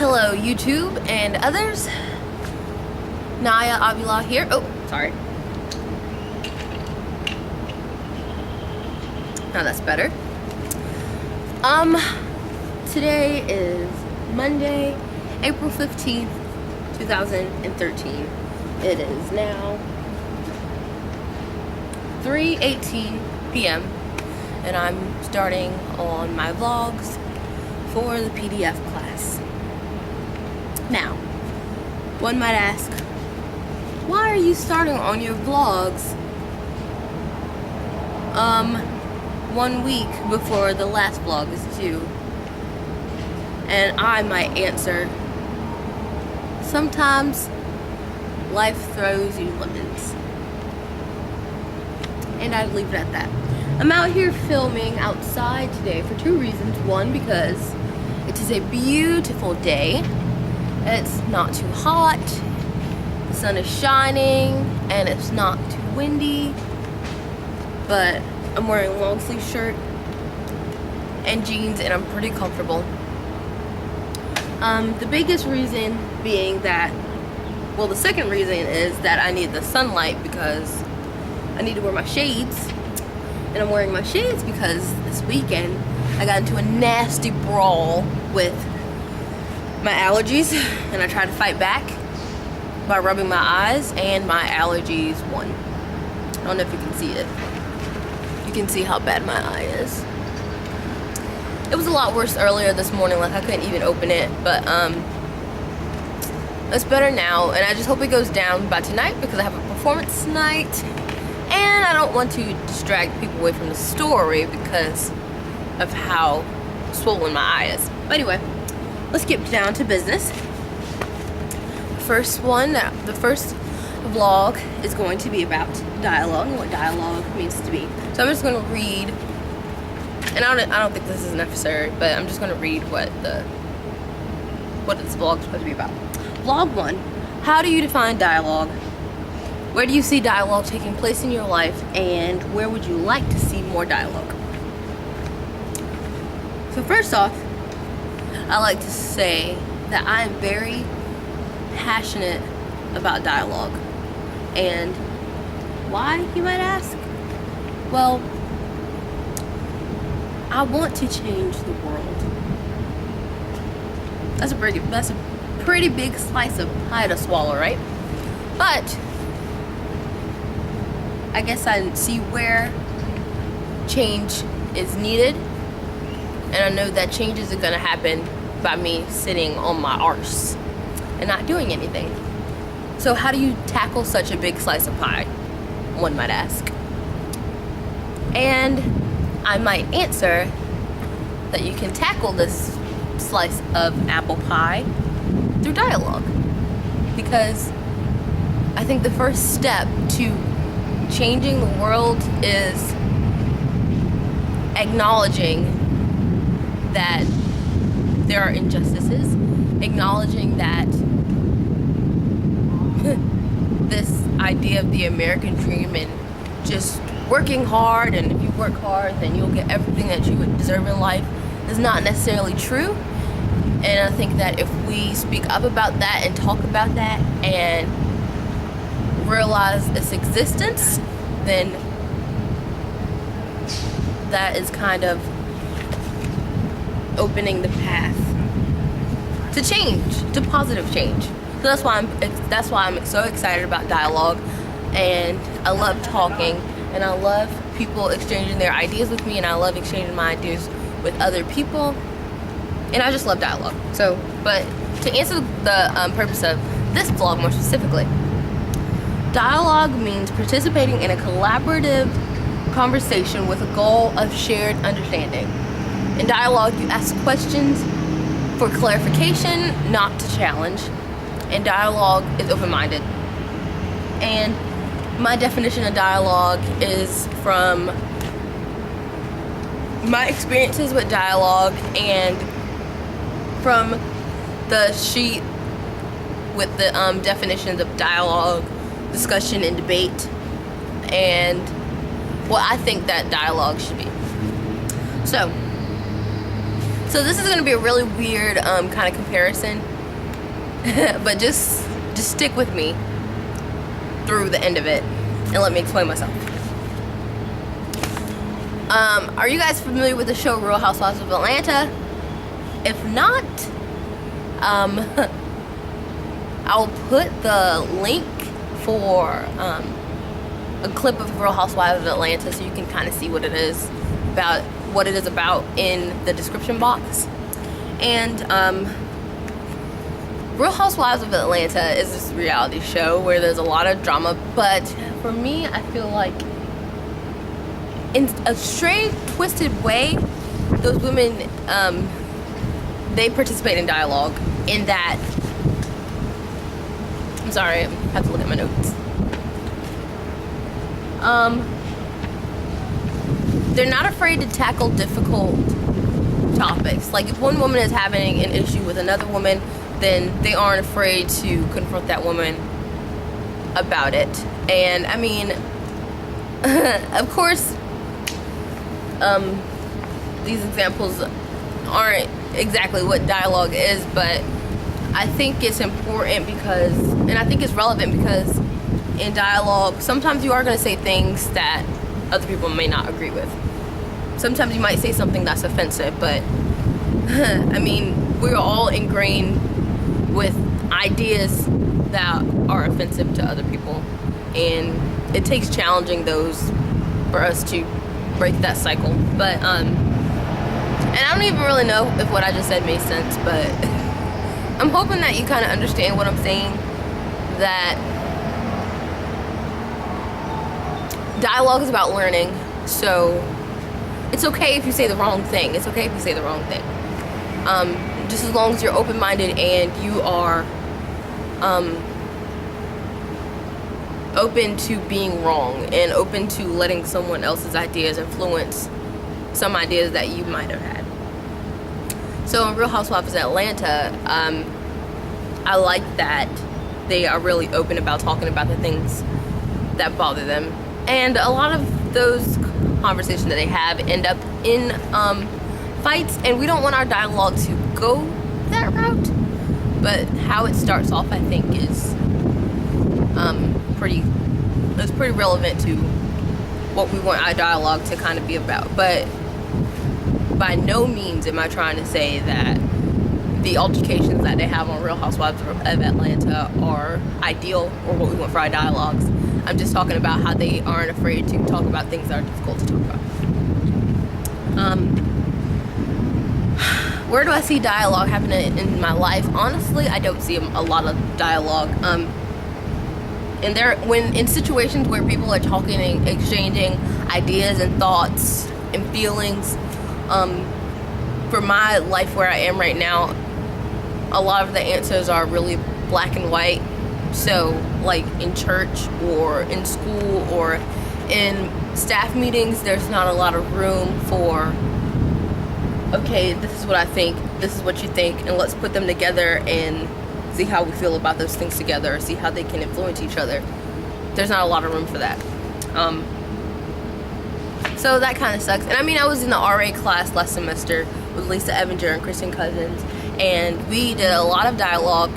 Hello YouTube and others. Naya Avila here. Oh, sorry. Now that's better. Today is Monday, April 15th, 2013. It is now 3:18 p.m. and I'm starting on my vlogs for the PDF class. Now, one might ask, why are you starting on your vlogs 1 week before the last vlog is due? And I might answer, sometimes life throws you lemons. And I'd leave it at that. I'm out here filming outside today for two reasons. One, because it is a beautiful day. It's not too hot, the sun is shining, and it's not too windy. But I'm wearing a long sleeve shirt and jeans and I'm pretty comfortable. The biggest reason being that, well, the second reason is that I need the sunlight because I need to wear my shades. And I'm wearing my shades because this weekend I got into a nasty brawl with my allergies and I tried to fight back by rubbing my eyes and my allergies won. I don't know if you can see it. You can see how bad my eye is. It was a lot worse earlier this morning, like I couldn't even open it, but it's better now, and I just hope it goes down by tonight because I have a performance tonight and I don't want to distract people away from the story because of how swollen my eye is. But anyway, let's get down to business. The first vlog is going to be about dialogue and what dialogue means to me. So I'm just going to read, and I don't think this is necessary, but I'm just going to read what this vlog is supposed to be about. Vlog 1, how do you define dialogue? Where do you see dialogue taking place in your life, and where would you like to see more dialogue? So first off, I like to say that I am very passionate about dialogue. And why, you might ask? Well, I want to change the world. That's a pretty big slice of pie to swallow, right? But I guess I see where change is needed, and I know that change isn't gonna happen by me sitting on my arse and not doing anything. So how do you tackle such a big slice of pie, one might ask? And I might answer that you can tackle this slice of apple pie through dialogue, because I think the first step to changing the world is acknowledging that there are injustices, acknowledging that this idea of the American dream and just working hard, and if you work hard then you'll get everything that you would deserve in life, is not necessarily true. And I think that if we speak up about that and talk about that and realize its existence, then that is kind of opening the path to change, to positive change. So that's why I'm so excited about dialogue, and I love talking, and I love people exchanging their ideas with me, and I love exchanging my ideas with other people, and I just love dialogue. So, but to answer the purpose of this vlog more specifically, dialogue means participating in a collaborative conversation with a goal of shared understanding. In dialogue, you ask questions for clarification, not to challenge. And dialogue is open-minded. And my definition of dialogue is from my experiences with dialogue and from the sheet with the definitions of dialogue, discussion, and debate, and what I think that dialogue should be. So this is going to be a really weird kind of comparison but just stick with me through the end of it and let me explain myself. Are you guys familiar with the show Real Housewives of Atlanta? If not, I'll put the link for a clip of Real Housewives of Atlanta so you can kind of see what it is about in the description box. And Real Housewives of Atlanta is this reality show where there's a lot of drama, but for me, I feel like in a strange, twisted way, those women, they participate in dialogue in that, I'm sorry, I have to look at my notes. They're not afraid to tackle difficult topics. Like if one woman is having an issue with another woman, then they aren't afraid to confront that woman about it. And I mean, of course, these examples aren't exactly what dialogue is, but I think it's important because, and I think it's relevant because in dialogue, sometimes you are going to say things that other people may not agree with. Sometimes you might say something that's offensive, but I mean, we're all ingrained with ideas that are offensive to other people, and it takes challenging those for us to break that cycle. But and I don't even really know if what I just said made sense, but I'm hoping that you kind of understand what I'm saying, that dialogue is about learning. So it's okay if you say the wrong thing. It's okay if you say the wrong thing. Just as long as you're open-minded and you are open to being wrong and open to letting someone else's ideas influence some ideas that you might have had. So in Real Housewives of Atlanta, I like that they are really open about talking about the things that bother them. And a lot of those conversations that they have end up in fights, and we don't want our dialogue to go that route. But how it starts off, I think, is pretty relevant to what we want our dialogue to kind of be about. But by no means am I trying to say that the altercations that they have on Real Housewives of Atlanta are ideal or what we want for our dialogues. I'm just talking about how they aren't afraid to talk about things that are difficult to talk about. Where do I see dialogue happening in my life? Honestly, I don't see a lot of dialogue. And when in situations where people are talking and exchanging ideas and thoughts and feelings, for my life where I am right now, a lot of the answers are really black and white. So like in church or in school or in staff meetings, there's not a lot of room for, okay, this is what I think, this is what you think, and let's put them together and see how we feel about those things together, see how they can influence each other. There's not a lot of room for that. So that kind of sucks. And I mean, I was in the RA class last semester with Lisa Evinger and Kristen Cousins, and we did a lot of dialogue,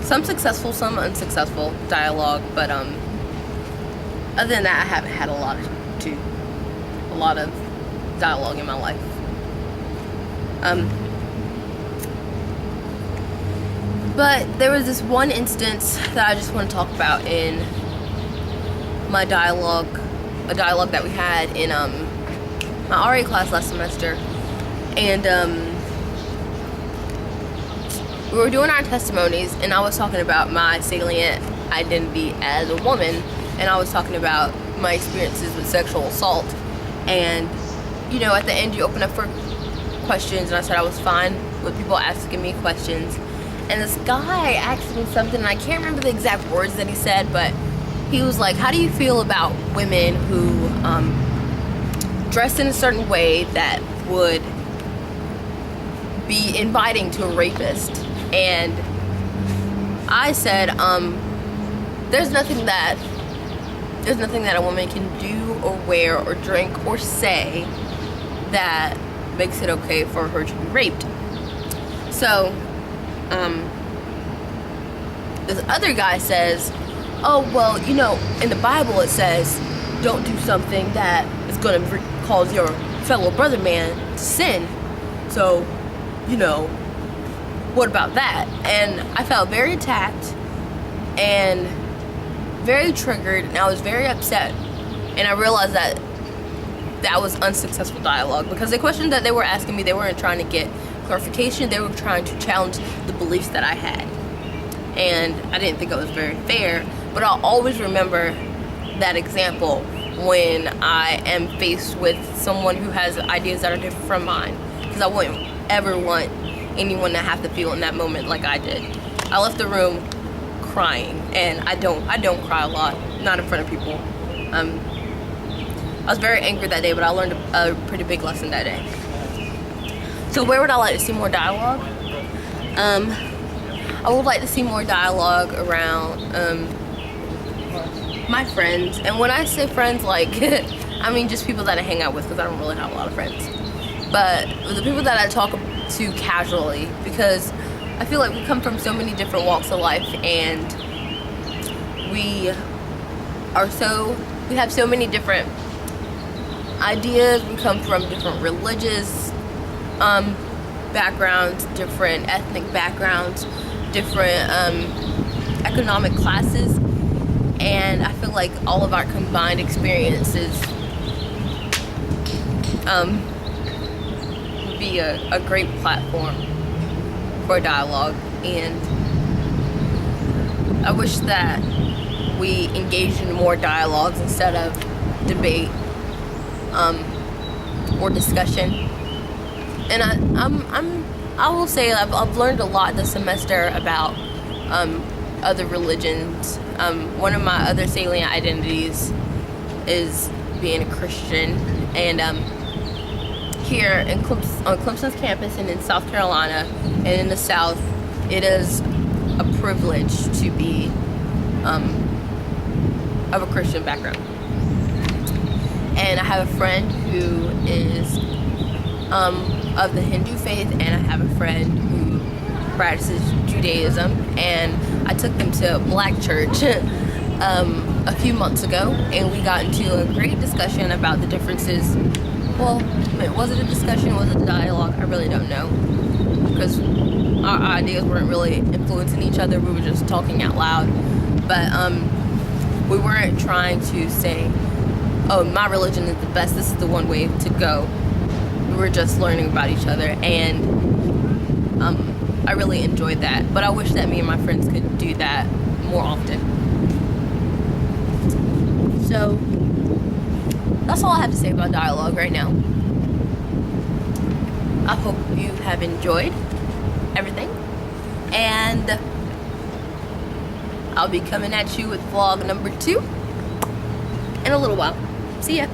some successful, some unsuccessful dialogue, but other than that, I haven't had a lot of dialogue in my life. But there was this one instance that I just want to talk about in my dialogue, a dialogue that we had in my RA class last semester. And we were doing our testimonies, and I was talking about my salient identity as a woman, and I was talking about my experiences with sexual assault. And you know, at the end, you open up for questions, and I said I was fine with people asking me questions. And this guy asked me something, and I can't remember the exact words that he said, but he was like, how do you feel about women who dress in a certain way that would be inviting to a rapist? And I said, there's nothing that a woman can do or wear or drink or say that makes it okay for her to be raped. So this other guy says, oh, well, you know, in the Bible it says, don't do something that is going to cause your fellow brother man to sin. So, you know, what about that? And I felt very attacked and very triggered, and I was very upset. And I realized that that was unsuccessful dialogue, because the questions that they were asking me, they weren't trying to get clarification, they were trying to challenge the beliefs that I had. And I didn't think it was very fair, but I'll always remember that example when I am faced with someone who has ideas that are different from mine, because I wouldn't ever want anyone to have to feel in that moment like I did. I left the room crying, and I don't cry a lot, not in front of people. I was very angry that day, but I learned a pretty big lesson that day. So where would I like to see more dialogue? I would like to see more dialogue around my friends. And when I say friends, like, I mean just people that I hang out with, because I don't really have a lot of friends. But the people that I talk to casually, because I feel like we come from so many different walks of life, and we have so many different ideas. We come from different religious backgrounds, different ethnic backgrounds, different economic classes, and I feel like all of our combined experiences would be a great platform for dialogue. And I wish that we engaged in more dialogues instead of debate or discussion. And I will say I've learned a lot this semester about other religions. One of my other salient identities is being a Christian, and here on Clemson's campus and in South Carolina and in the South, it is a privilege to be of a Christian background. And I have a friend who is of the Hindu faith, and I have a friend who practices Judaism, and I took them to a black church a few months ago, and we got into a great discussion about the differences. Well, was it a discussion? Was it a dialogue? I really don't know, because our ideas weren't really influencing each other. We were just talking out loud, but we weren't trying to say, oh, my religion is the best, this is the one way to go. We were just learning about each other, and I really enjoyed that. But I wish that me and my friends could do that more often. So that's all I have to say about dialogue right now. I hope you have enjoyed everything, and I'll be coming at you with vlog number 2 in a little while. See ya.